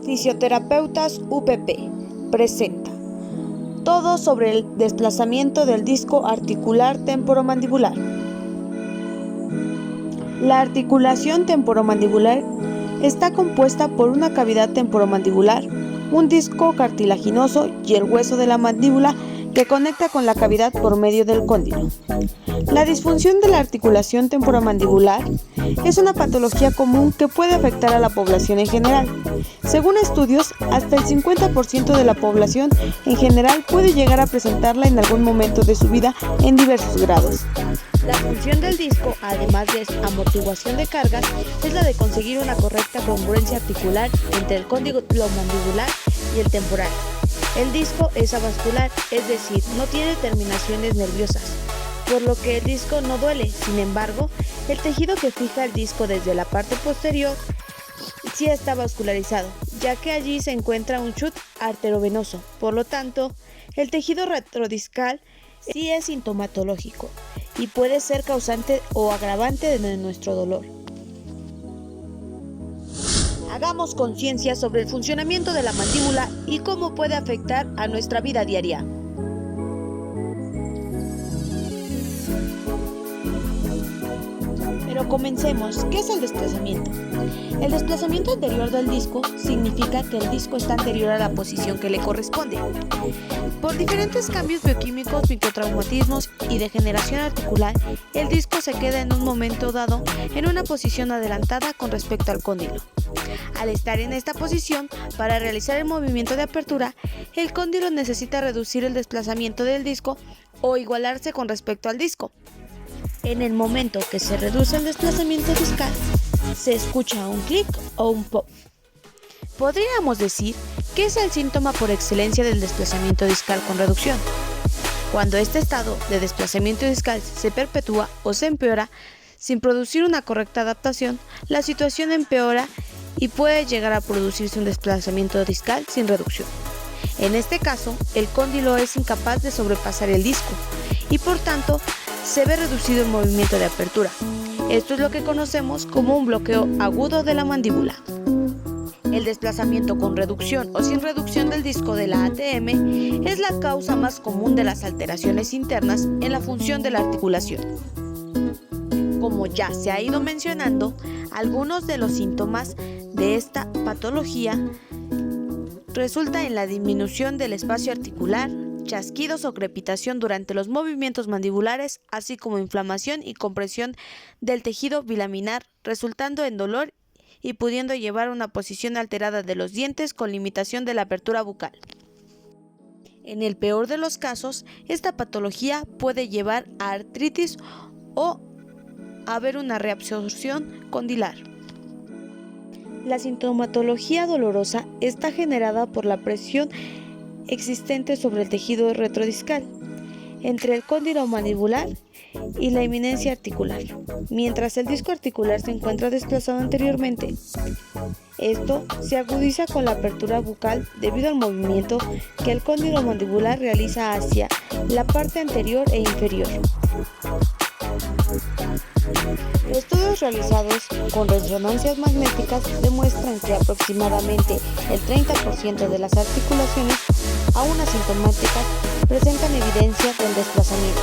Fisioterapeutas UPP presenta todo sobre el desplazamiento del disco articular temporomandibular. La articulación temporomandibular está compuesta por una cavidad temporomandibular, un disco cartilaginoso y el hueso de la mandíbula que conecta con la cavidad por medio del cóndilo. La disfunción de la articulación temporomandibular es una patología común que puede afectar a la población en general. Según estudios, hasta el 50% de la población en general puede llegar a presentarla en algún momento de su vida en diversos grados. La función del disco, además de amortiguación de cargas, es la de conseguir una correcta congruencia articular entre el cóndilo mandibular y el temporal. El disco es avascular, es decir, no tiene terminaciones nerviosas, por lo que el disco no duele. Sin embargo, el tejido que fija el disco desde la parte posterior sí está vascularizado, ya que allí se encuentra un chute arterovenoso. Por lo tanto, el tejido retrodiscal sí es sintomatológico y puede ser causante o agravante de nuestro dolor. Hagamos conciencia sobre el funcionamiento de la mandíbula y cómo puede afectar a nuestra vida diaria. Pero comencemos. ¿Qué es el desplazamiento? El desplazamiento anterior del disco significa que el disco está anterior a la posición que le corresponde. Por diferentes cambios bioquímicos, microtraumatismos y degeneración articular, el disco se queda en un momento dado en una posición adelantada con respecto al cóndilo. Al estar en esta posición, para realizar el movimiento de apertura, el cóndilo necesita reducir el desplazamiento del disco o igualarse con respecto al disco. En el momento que se reduce el desplazamiento discal, se escucha un clic o un pop. Podríamos decir que es el síntoma por excelencia del desplazamiento discal con reducción. Cuando este estado de desplazamiento discal se perpetúa o se empeora sin producir una correcta adaptación, la situación empeora y puede llegar a producirse un desplazamiento discal sin reducción. En este caso, el cóndilo es incapaz de sobrepasar el disco y por tanto se ve reducido el movimiento de apertura. Esto es lo que conocemos como un bloqueo agudo de la mandíbula. El desplazamiento con reducción o sin reducción del disco de la ATM es la causa más común de las alteraciones internas en la función de la articulación. Como ya se ha ido mencionando, algunos de los síntomas de esta patología resulta en la disminución del espacio articular, chasquidos o crepitación durante los movimientos mandibulares, así como inflamación y compresión del tejido bilaminar, resultando en dolor y pudiendo llevar a una posición alterada de los dientes con limitación de la apertura bucal. En el peor de los casos, esta patología puede llevar a artritis o a haber una reabsorción condilar. La sintomatología dolorosa está generada por la presión existente sobre el tejido retrodiscal, entre el cóndilo mandibular y la eminencia articular, mientras el disco articular se encuentra desplazado anteriormente. Esto se agudiza con la apertura bucal debido al movimiento que el cóndilo mandibular realiza hacia la parte anterior e inferior. Estudios realizados con resonancias magnéticas demuestran que aproximadamente el 30% de las articulaciones aún asintomáticas presentan evidencia del desplazamiento.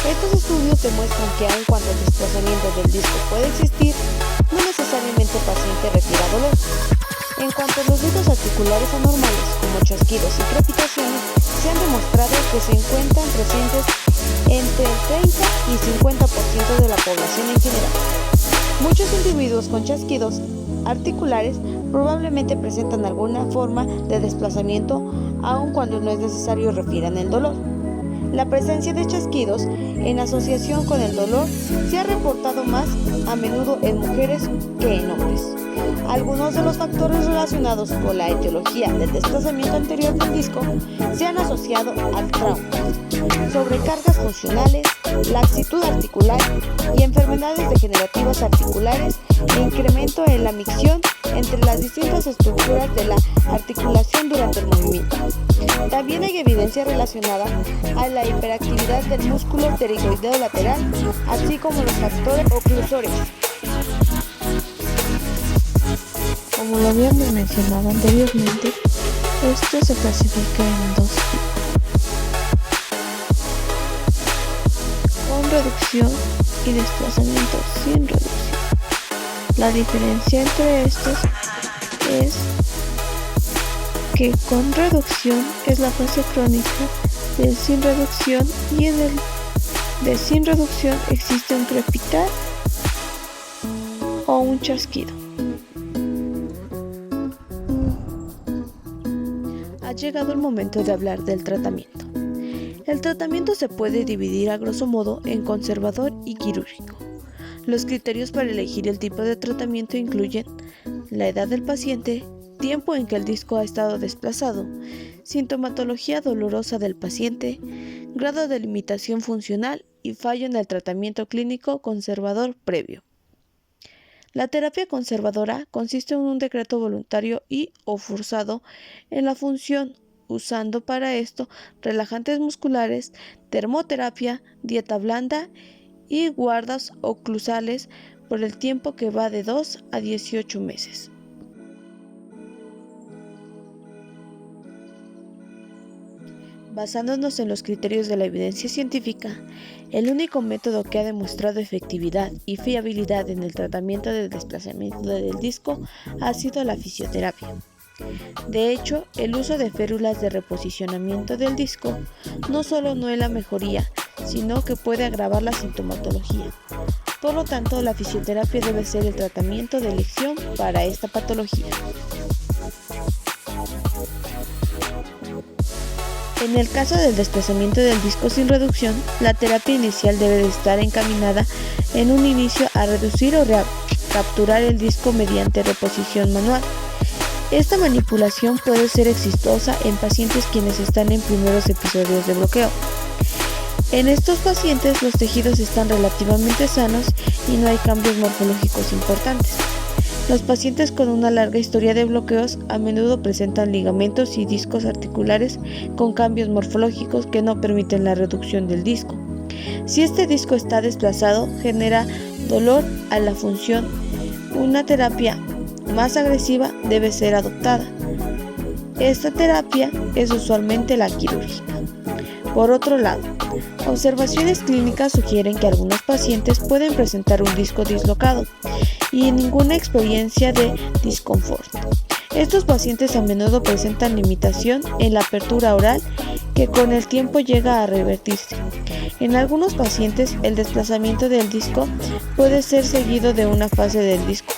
Estos estudios demuestran que aun cuando el desplazamiento del disco puede existir, no necesariamente el paciente requiera dolor. En cuanto a los ruidos articulares anormales, como chasquidos y crepitaciones, se han demostrado que se encuentran presentes entre el 30 y 50% de la población en general. Muchos individuos con chasquidos articulares probablemente presentan alguna forma de desplazamiento, aun cuando no es necesario refieran el dolor. La presencia de chasquidos en asociación con el dolor se ha reportado más a menudo en mujeres que en hombres. Algunos de los factores relacionados con la etiología del desplazamiento anterior del disco se han asociado al trauma, sobrecargas funcionales, laxitud articular y enfermedades degenerativas articulares e incremento en la micción entre las distintas estructuras de la articulación durante el movimiento. También hay evidencia relacionada a la hiperactividad del músculo pterigoideo lateral, así como los factores oclusores, Como lo habíamos mencionado anteriormente, esto se clasifica en dos tipos: con reducción y desplazamiento sin reducción. La diferencia entre estos es que con reducción es la fase crónica del sin reducción, y en el de sin reducción existe un crepitar o un chasquido. Ha llegado el momento de hablar del tratamiento. El tratamiento se puede dividir a grosso modo en conservador y quirúrgico. Los criterios para elegir el tipo de tratamiento incluyen la edad del paciente, tiempo en que el disco ha estado desplazado, sintomatología dolorosa del paciente, grado de limitación funcional y fallo en el tratamiento clínico conservador previo. La terapia conservadora consiste en un decreto voluntario y o forzado en la función, usando para esto relajantes musculares, termoterapia, dieta blanda y guardas oclusales por el tiempo que va de 2 a 18 meses. Basándonos en los criterios de la evidencia científica, el único método que ha demostrado efectividad y fiabilidad en el tratamiento del desplazamiento del disco ha sido la fisioterapia. De hecho, el uso de férulas de reposicionamiento del disco no solo no es la mejoría, sino que puede agravar la sintomatología. Por lo tanto, la fisioterapia debe ser el tratamiento de elección para esta patología. En el caso del desplazamiento del disco sin reducción, la terapia inicial debe de estar encaminada en un inicio a reducir o capturar el disco mediante reposición manual. Esta manipulación puede ser exitosa en pacientes quienes están en primeros episodios de bloqueo. En estos pacientes los tejidos están relativamente sanos y no hay cambios morfológicos importantes. Los pacientes con una larga historia de bloqueos a menudo presentan ligamentos y discos articulares con cambios morfológicos que no permiten la reducción del disco. Si este disco está desplazado, genera dolor a la función. Una terapia más agresiva debe ser adoptada. Esta terapia es usualmente la quirúrgica. Por otro lado, observaciones clínicas sugieren que algunos pacientes pueden presentar un disco dislocado y ninguna experiencia de disconfort. Estos pacientes a menudo presentan limitación en la apertura oral que con el tiempo llega a revertirse. En algunos pacientes, el desplazamiento del disco puede ser seguido de una fase del disco,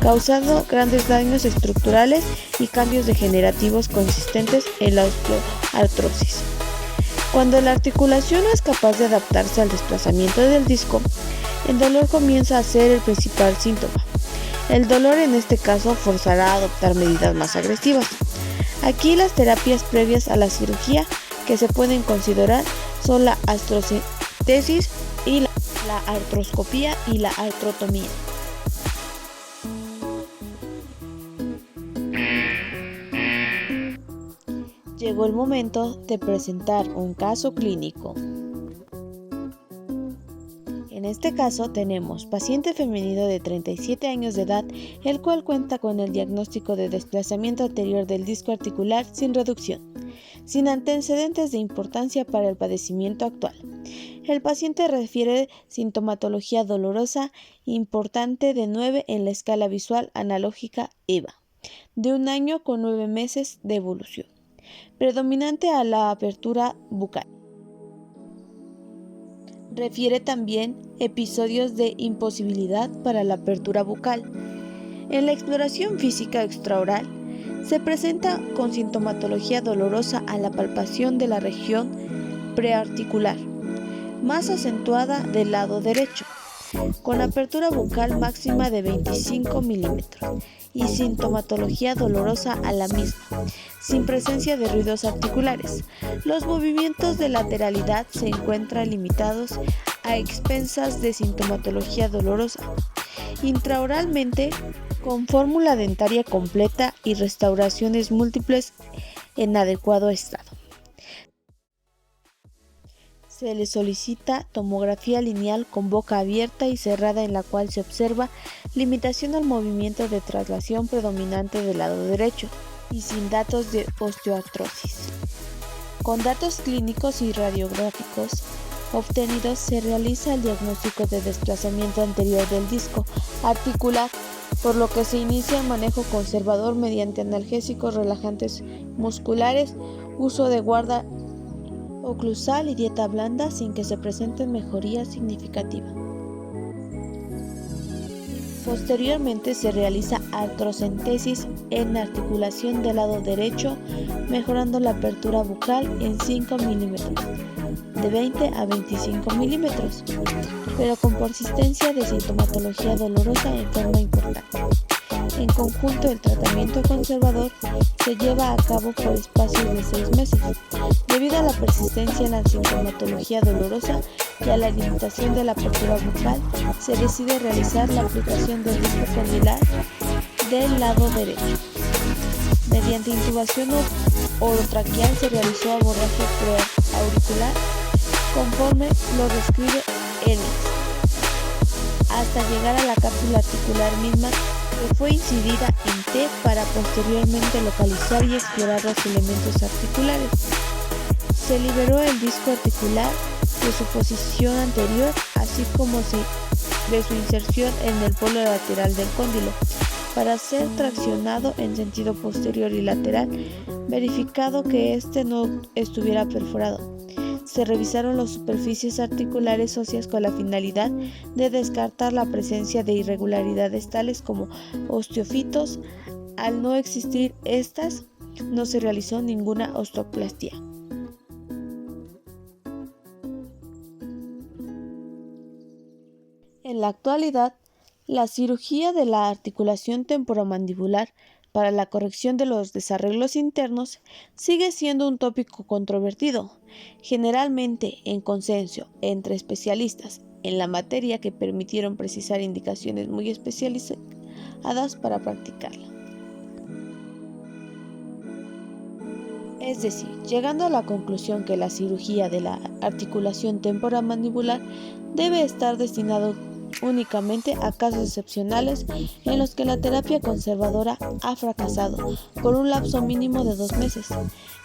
causando grandes daños estructurales y cambios degenerativos consistentes en la osteoartrosis. Cuando la articulación no es capaz de adaptarse al desplazamiento del disco, el dolor comienza a ser el principal síntoma. El dolor en este caso forzará a adoptar medidas más agresivas. Aquí las terapias previas a la cirugía que se pueden considerar son la artrocentesis y la artroscopía y la artrotomía. Llegó el momento de presentar un caso clínico. En este caso tenemos paciente femenino de 37 años de edad, el cual cuenta con el diagnóstico de desplazamiento anterior del disco articular sin reducción, sin antecedentes de importancia para el padecimiento actual. El paciente refiere sintomatología dolorosa importante de 9 en la escala visual analógica EVA, de 1 año con 9 meses de evolución, predominante a la apertura bucal. Refiere también episodios de imposibilidad para la apertura bucal. En la exploración física extraoral se presenta con sintomatología dolorosa a la palpación de la región prearticular, más acentuada del lado derecho, con apertura bucal máxima de 25 milímetros y sintomatología dolorosa a la misma, sin presencia de ruidos articulares. Los movimientos de lateralidad se encuentran limitados a expensas de sintomatología dolorosa. Intraoralmente, con fórmula dentaria completa y restauraciones múltiples en adecuado estado. Se le solicita tomografía lineal con boca abierta y cerrada en la cual se observa limitación al movimiento de traslación predominante del lado derecho y sin datos de osteoartrosis. Con datos clínicos y radiográficos obtenidos se realiza el diagnóstico de desplazamiento anterior del disco articular, por lo que se inicia el manejo conservador mediante analgésicos relajantes musculares, uso de guarda oclusal y dieta blanda sin que se presente mejoría significativa. Posteriormente se realiza artrocentesis en articulación del lado derecho, mejorando la apertura bucal en 5 milímetros, de 20 a 25 milímetros, pero con persistencia de sintomatología dolorosa en forma importante. En conjunto, el tratamiento conservador se lleva a cabo por espacios de 6 meses. Debido a la persistencia en la sintomatología dolorosa y a la limitación de la apertura bucal, se decide realizar la aplicación del disco condylar del lado derecho. Mediante intubación orotraqueal se realizó abordaje preauricular conforme lo describe Ellis, hasta llegar a la cápsula articular misma, que fue incidida en T para posteriormente localizar y explorar los elementos articulares. Se liberó el disco articular de su posición anterior, así como de su inserción en el polo lateral del cóndilo, para ser traccionado en sentido posterior y lateral, verificado que éste no estuviera perforado. Se revisaron las superficies articulares óseas con la finalidad de descartar la presencia de irregularidades tales como osteofitos. Al no existir estas, no se realizó ninguna osteoplastia. En la actualidad, la cirugía de la articulación temporomandibular para la corrección de los desarreglos internos sigue siendo un tópico controvertido, generalmente en consenso entre especialistas en la materia que permitieron precisar indicaciones muy especializadas para practicarla. Es decir, llegando a la conclusión que la cirugía de la articulación temporomandibular debe estar destinado únicamente a casos excepcionales en los que la terapia conservadora ha fracasado por un lapso mínimo de 2 meses.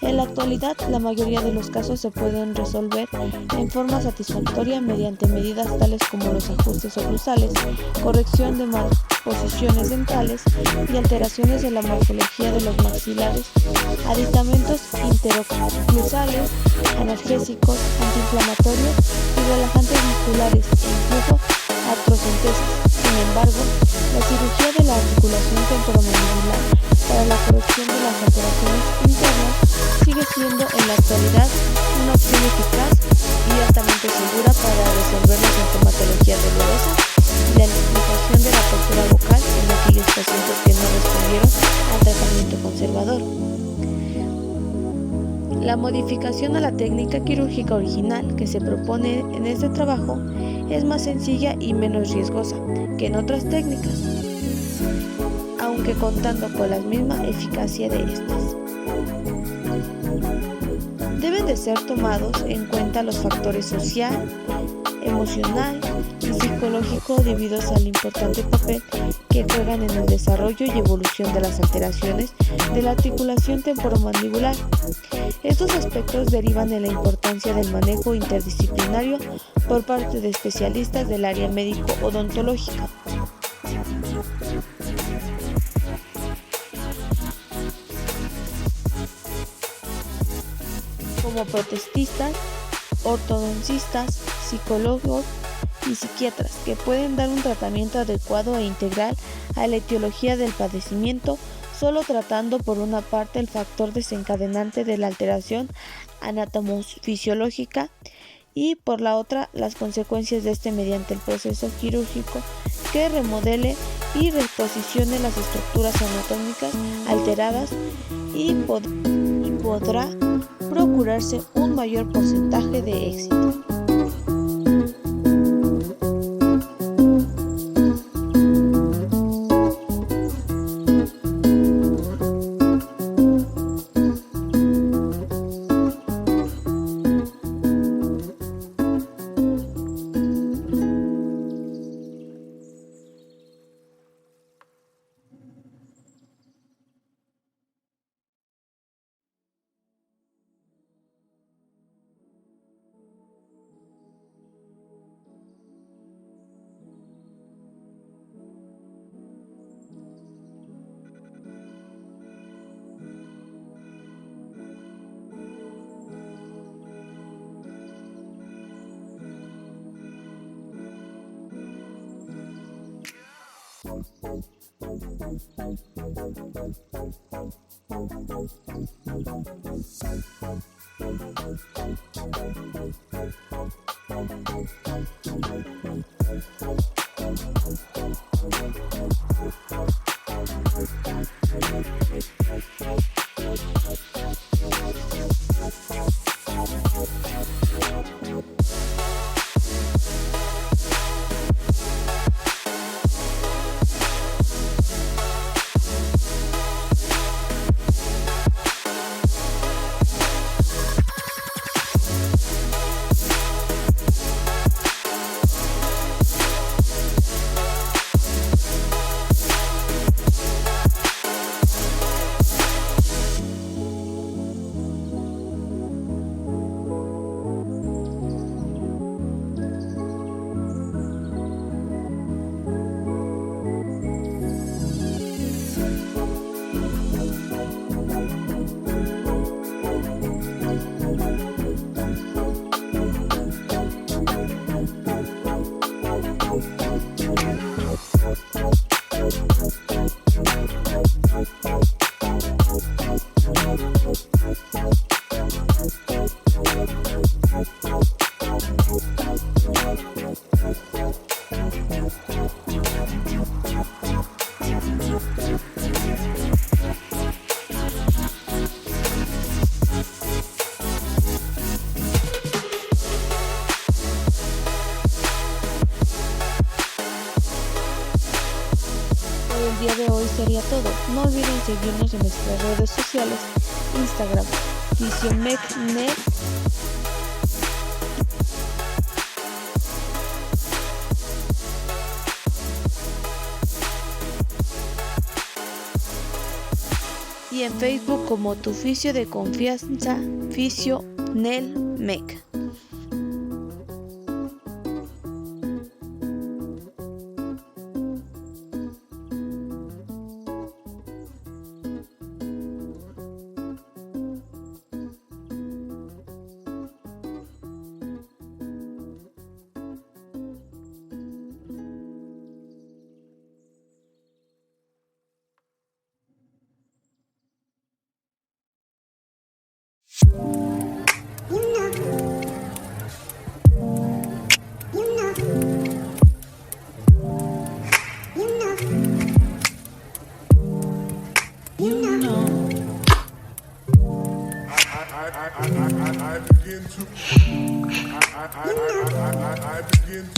En la actualidad, la mayoría de los casos se pueden resolver en forma satisfactoria mediante medidas tales como los ajustes oclusales, corrección de malposiciones dentales y alteraciones de la morfología de los maxilares, aditamentos interoclusales, analgésicos, antiinflamatorios y relajantes musculares e incluso artrocentesis. Sin embargo, la cirugía de la articulación temporomandibular para la corrección de las alteraciones internas sigue siendo en la actualidad una opción eficaz y altamente segura para resolver la sintomatología dolorosa y la limitación de la apertura bucal en aquellos pacientes que no respondieron al tratamiento conservador. La modificación a la técnica quirúrgica original que se propone en este trabajo es más sencilla y menos riesgosa que en otras técnicas, aunque contando con la misma eficacia de estas. Deben de ser tomados en cuenta los factores social, emocional y psicológico debido al importante papel que juegan en el desarrollo y evolución de las alteraciones de la articulación temporomandibular. Estos aspectos derivan de la importancia del manejo interdisciplinario por parte de especialistas del área médico-odontológica. Como protesistas, ortodoncistas, psicólogos y psiquiatras que pueden dar un tratamiento adecuado e integral a la etiología del padecimiento, solo tratando por una parte el factor desencadenante de la alteración anatomofisiológica y por la otra las consecuencias de este mediante el proceso quirúrgico que remodele y reposicione las estructuras anatómicas alteradas y podrá procurarse un mayor porcentaje de éxito. El día de hoy sería todo. No olviden seguirnos en nuestras redes sociales, Instagram, FisioMecNet, y en Facebook como tu fisio de confianza, FisioNelMec. I begin to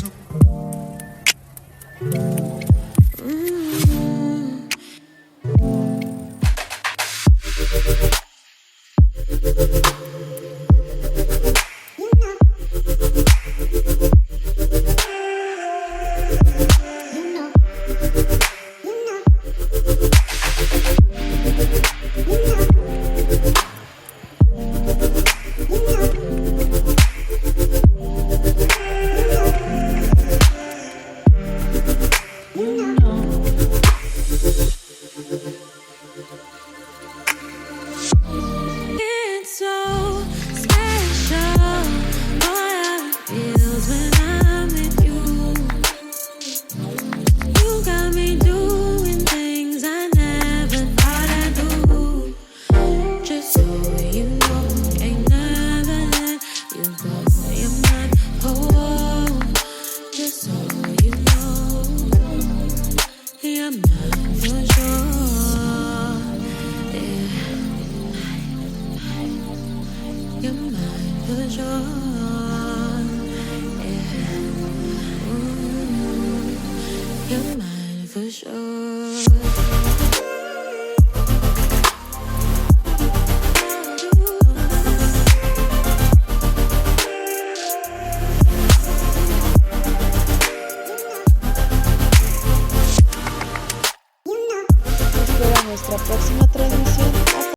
Nuestra próxima